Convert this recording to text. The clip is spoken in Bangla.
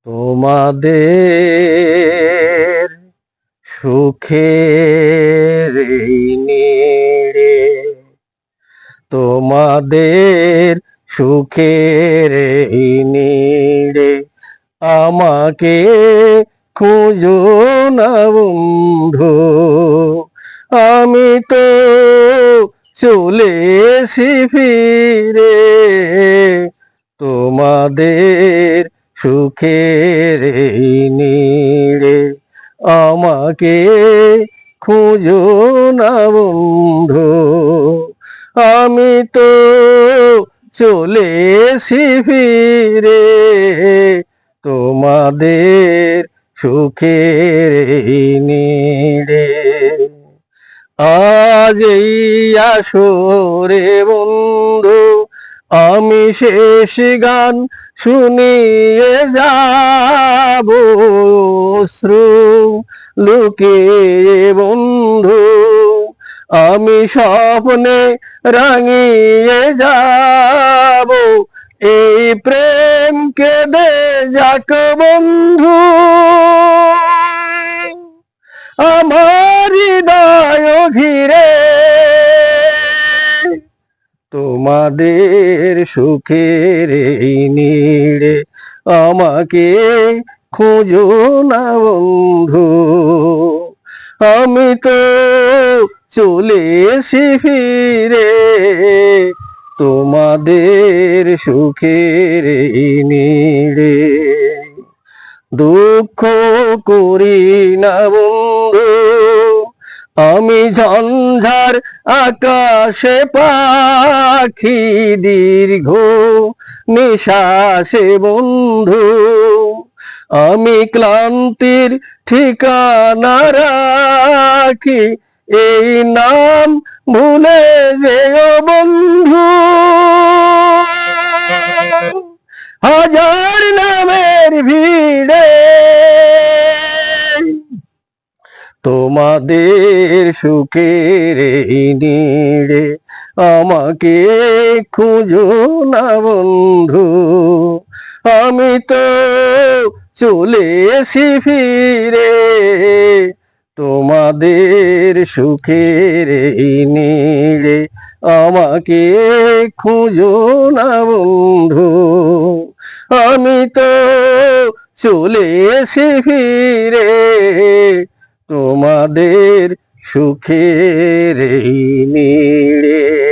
তোমাদের সুখের এই নীড়ে, তোমাদের সুখের এই নীড়ে আমাকে খুঁজো না বন্ধু। আমি তো চলে এসি ফিরে তোমাদের সুখের এই নীড়ে। আমাকে খুঁজো না বন্ধু। আমি তো চলে এসি ফিরে তোমাদের সুখের এই নীড়ে। আজ এই আসরে বন্ধু আমি শেষ গান শুনিয়ে যাব, অশ্রু লুকিয়ে বন্ধু আমি স্বপ্নে রাঙিয়ে যাব। এই প্রেম কেঁদে যাক বন্ধু, আমার হৃদয় ঘিরে তোমাদের সুখের এই নীড়ে। আমাকে খুঁজো না বন্ধু। আমি তো চলে এসি ফিরে তোমাদের সুখের এই নীড়ে। দুঃখ করি না বন্ধু আমি ঝঞ্ঝার আকাশে পাখি দীর্ঘ নিঃশ্বাসে বন্ধু আমি ক্লান্তির ঠিকানা রাখি। এই নাম ভুলে যেও বন্ধু, হাজার নামের ভিড়ে তোমাদের সুখের এই নীড়ে। আমাকে খুঁজো না বন্ধু। আমি তো চলে এসি ফিরে তোমাদের সুখের এই নীড়ে। আমাকে খুঁজো না বন্ধু। আমি তো চলে এসি ফিরে তোমাদের সুখের এই নীড়ে।